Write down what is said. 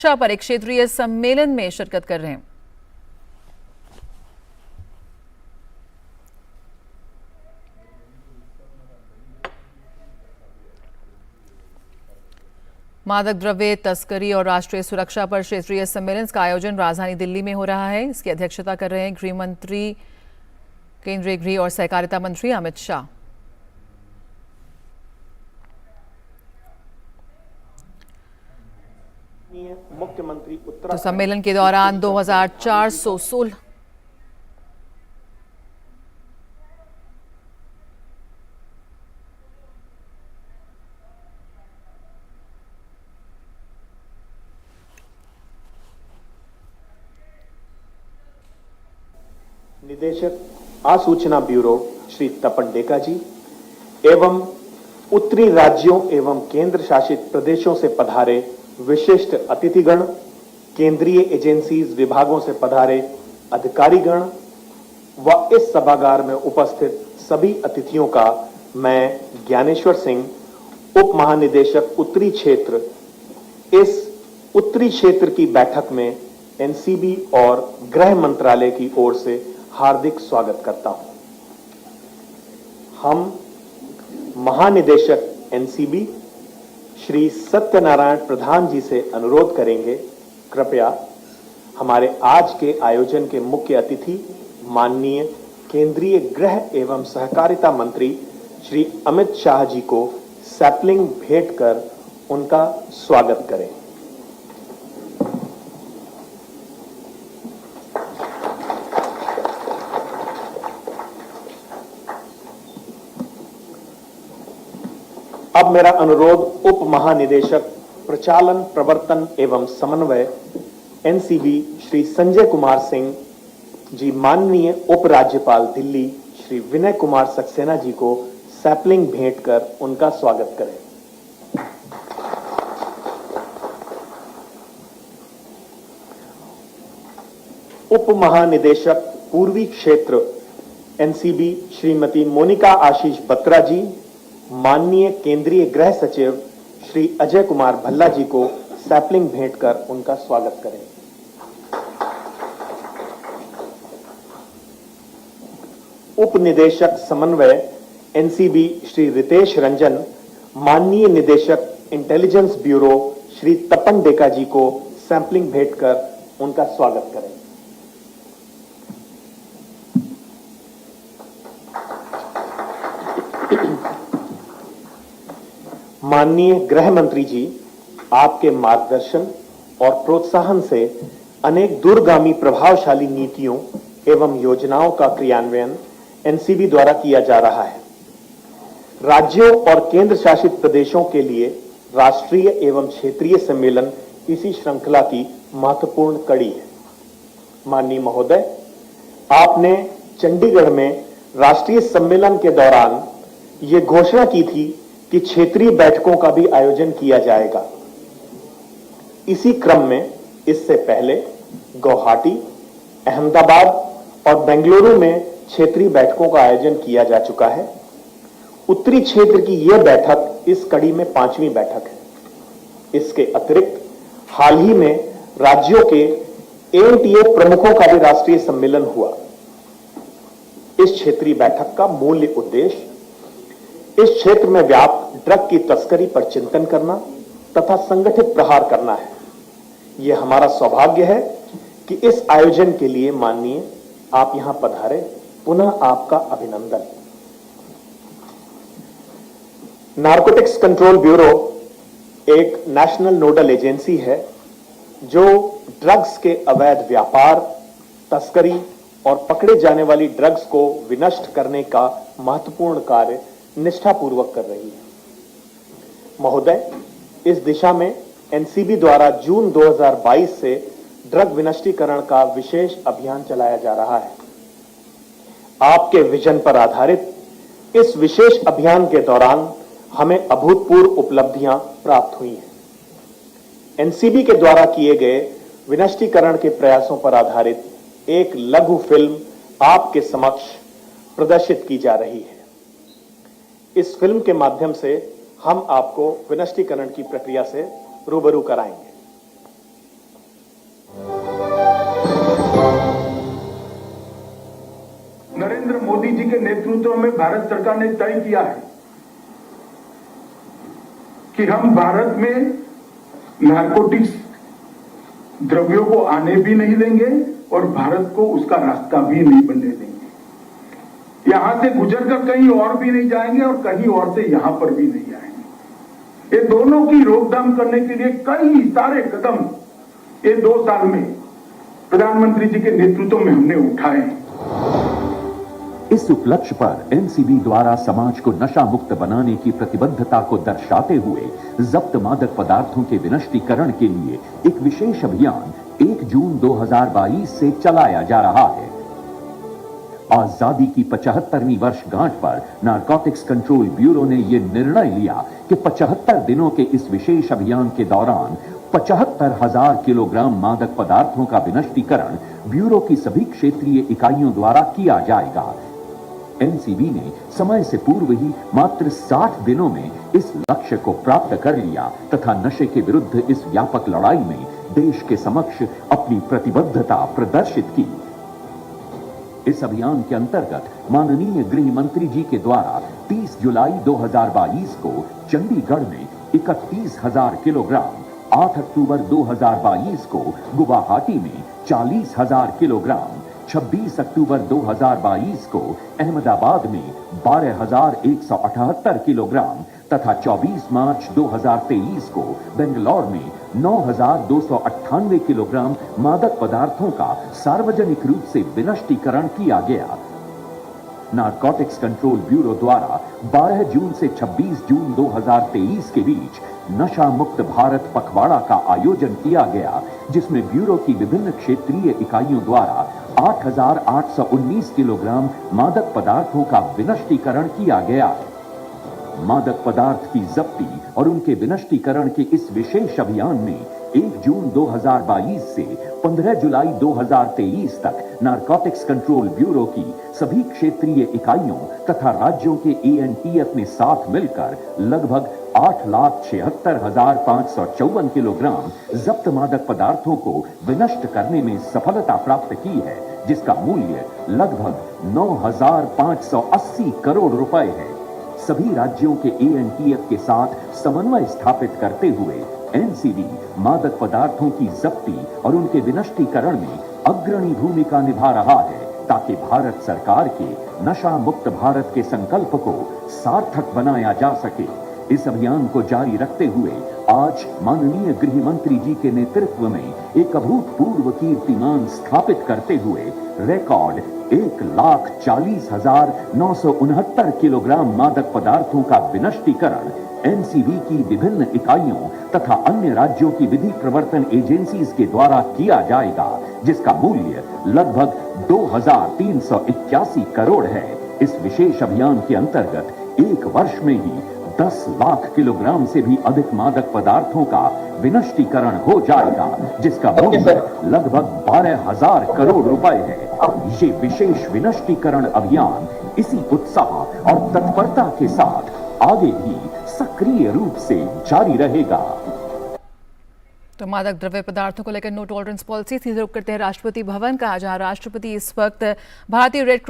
पर एक क्षेत्रीय सम्मेलन में शिरकत कर रहे हैं। मादक द्रव्य तस्करी और राष्ट्रीय सुरक्षा पर क्षेत्रीय सम्मेलन का आयोजन राजधानी दिल्ली में हो रहा है। इसकी अध्यक्षता कर रहे हैं गृह मंत्री, केंद्रीय गृह और सहकारिता मंत्री अमित शाह। मुख्यमंत्री तो सम्मेलन के दौरान 2416 निदेशक आसूचना ब्यूरो श्री तपन डेका जी एवं उत्तरी राज्यों एवं केंद्र शासित प्रदेशों से पधारे विशिष्ट अतिथिगण, केंद्रीय एजेंसीज विभागों से पधारे अधिकारीगण व इस सभागार में उपस्थित सभी अतिथियों का मैं ज्ञानेश्वर सिंह, उप महानिदेशक उत्तरी क्षेत्र, इस उत्तरी क्षेत्र की बैठक में एनसीबी और गृह मंत्रालय की ओर से हार्दिक स्वागत करता हूं। हम महानिदेशक एनसीबी श्री सत्यनारायण प्रधान जी से अनुरोध करेंगे, कृपया हमारे आज के आयोजन के मुख्य अतिथि माननीय केंद्रीय गृह एवं सहकारिता मंत्री श्री अमित शाह जी को सैपलिंग भेंट कर उनका स्वागत करें। अब मेरा अनुरोध उप महानिदेशक प्रचालन, प्रवर्तन एवं समन्वय एनसीबी श्री संजय कुमार सिंह जी, माननीय उप राज्यपाल दिल्ली श्री विनय कुमार सक्सेना जी को सैपलिंग भेंट कर उनका स्वागत करें। उप महानिदेशक पूर्वी क्षेत्र एनसीबी श्रीमती मोनिका आशीष बत्रा जी, माननीय केंद्रीय गृह सचिव श्री अजय कुमार भल्ला जी को सैपलिंग भेंट कर उनका स्वागत करें। उप निदेशक समन्वय एनसीबी श्री रितेश रंजन, माननीय निदेशक इंटेलिजेंस ब्यूरो श्री तपन डेका जी को सैंपलिंग भेंट कर उनका स्वागत करें। माननीय गृह मंत्री जी, आपके मार्गदर्शन और प्रोत्साहन से अनेक दूरगामी प्रभावशाली नीतियों एवं योजनाओं का क्रियान्वयन एनसीबी द्वारा किया जा रहा है। राज्यों और केंद्र शासित प्रदेशों के लिए राष्ट्रीय एवं क्षेत्रीय सम्मेलन इसी श्रृंखला की महत्वपूर्ण कड़ी है। माननीय महोदय, आपने चंडीगढ़ में राष्ट्रीय सम्मेलन के दौरान ये घोषणा की थी कि क्षेत्रीय बैठकों का भी आयोजन किया जाएगा। इसी क्रम में इससे पहले गुवाहाटी, अहमदाबाद और बेंगलुरु में क्षेत्रीय बैठकों का आयोजन किया जा चुका है। उत्तरी क्षेत्र की यह बैठक इस कड़ी में 5वीं बैठक है। इसके अतिरिक्त हाल ही में राज्यों के एनटीए प्रमुखों का भी राष्ट्रीय सम्मेलन हुआ। इस क्षेत्रीय बैठक का मूल उद्देश्य इस क्षेत्र में व्याप्त ड्रग की तस्करी पर चिंतन करना तथा संगठित प्रहार करना है। यह हमारा सौभाग्य है कि इस आयोजन के लिए माननीय आप यहां पधारे। पुनः आपका अभिनंदन। नारकोटिक्स कंट्रोल ब्यूरो एक नेशनल नोडल एजेंसी है जो ड्रग्स के अवैध व्यापार, तस्करी और पकड़े जाने वाली ड्रग्स को विनष्ट करने का महत्वपूर्ण कार्य निष्ठापूर्वक कर रही है। महोदय, इस दिशा में एनसीबी द्वारा जून 2022 से ड्रग विनष्टीकरण का विशेष अभियान चलाया जा रहा है। आपके विजन पर आधारित इस विशेष अभियान के दौरान हमें अभूतपूर्व उपलब्धियां प्राप्त हुई हैं। एनसीबी के द्वारा किए गए विनष्टीकरण के प्रयासों पर आधारित एक लघु फिल्म आपके समक्ष प्रदर्शित की जा रही है। इस फिल्म के माध्यम से हम आपको विनष्टीकरण की प्रक्रिया से रूबरू कराएंगे। के नेतृत्व में भारत सरकार ने तय किया है कि हम भारत में नारकोटिक्स द्रव्यों को आने भी नहीं देंगे और भारत को उसका रास्ता भी नहीं बनने देंगे। यहां से गुजरकर कहीं और भी नहीं जाएंगे और कहीं और से यहां पर भी नहीं आएंगे। ये दोनों की रोकथाम करने के लिए कई सारे कदम ये 2 साल में प्रधानमंत्री जी के नेतृत्व में हमने उठाए हैं। इस उपलक्ष्य पर एनसीबी द्वारा समाज को नशा मुक्त बनाने की प्रतिबद्धता को दर्शाते हुए जब्त मादक पदार्थों के विनष्टीकरण के लिए एक विशेष अभियान 1 जून 2022 से चलाया जा रहा है। आजादी की 75वीं वर्षगांठ पर नारकोटिक्स कंट्रोल ब्यूरो ने यह निर्णय लिया कि 75 दिनों के इस विशेष अभियान के दौरान 75,000 किलोग्राम मादक पदार्थों का विनष्टीकरण ब्यूरो की सभी क्षेत्रीय इकाइयों द्वारा किया जाएगा। एनसीबी ने समय से पूर्व ही मात्र 60 दिनों में इस लक्ष्य को प्राप्त कर लिया तथा नशे के विरुद्ध इस व्यापक लड़ाई में देश के समक्ष अपनी प्रतिबद्धता प्रदर्शित की। इस अभियान के अंतर्गत माननीय गृह मंत्री जी के द्वारा 30 जुलाई 2022 को चंडीगढ़ में 31,000 किलोग्राम, 8 अक्टूबर 2022 को गुवाहाटी में 40,000 किलोग्राम, 26 अक्टूबर 2022 को अहमदाबाद में 12,178 किलोग्राम तथा 24 मार्च 2023 को बेंगलौर में 9,298 किलोग्राम मादक पदार्थों का सार्वजनिक रूप से विनष्टीकरण किया गया। नारकोटिक्स कंट्रोल ब्यूरो द्वारा 12 जून से 26 जून 2023 के बीच नशा मुक्त भारत पखवाड़ा का आयोजन किया गया, जिसमें ब्यूरो की विभिन्न क्षेत्रीय इकाइयों द्वारा 8,819 किलोग्राम मादक पदार्थों का विनष्टीकरण किया गया। मादक पदार्थ की जब्ती और उनके विनष्टीकरण के इस विशेष अभियान में 1 जून 2022 से 15 जुलाई 2023 तक नारकोटिक्स कंट्रोल ब्यूरो की सभी क्षेत्रीय इकाइयों तथा राज्यों के एएनटीएफ ने साथ मिलकर लगभग 8,76,554 किलोग्राम जब्त मादक पदार्थों को विनष्ट करने में सफलता प्राप्त की है, जिसका मूल्य लगभग 9,580 करोड़ रुपए है। सभी राज्यों के एएनटीएफ के साथ समन्वय स्थापित करते हुए एनसीबी मादक पदार्थों की जब्ती और उनके विनष्टीकरण में अग्रणी भूमिका निभा रहा है, ताकि भारत सरकार के नशा मुक्त भारत के संकल्प को सार्थक बनाया जा सके। इस अभियान को जारी रखते हुए आज माननीय गृह मंत्री जी के नेतृत्व में एक अभूतपूर्व कीर्तिमान स्थापित करते हुए रिकॉर्ड 1,40,969 किलोग्राम मादक पदार्थों का विनष्टीकरण एनसीबी की विभिन्न इकाइयों तथा अन्य राज्यों की विधि प्रवर्तन एजेंसीज के द्वारा किया जाएगा, जिसका मूल्य लगभग 2,381 करोड़ है। इस विशेष अभियान के अंतर्गत एक वर्ष में ही 10 लाख किलोग्राम से भी अधिक मादक पदार्थों का विनष्टीकरण हो जाएगा, जिसका मूल्य लगभग 12,000 करोड़ रुपए है। ये विशेष विनष्टीकरण अभियान इसी उत्साह और तत्परता के साथ आगे भी सक्रिय रूप से जारी रहेगा। तो मादक द्रव्य पदार्थों को लेकर नो टॉलरेंस पॉलिसी। सीधे रुक करते हैं राष्ट्रपति भवन का, जहां राष्ट्रपति इस वक्त भारतीय रेड क्रॉस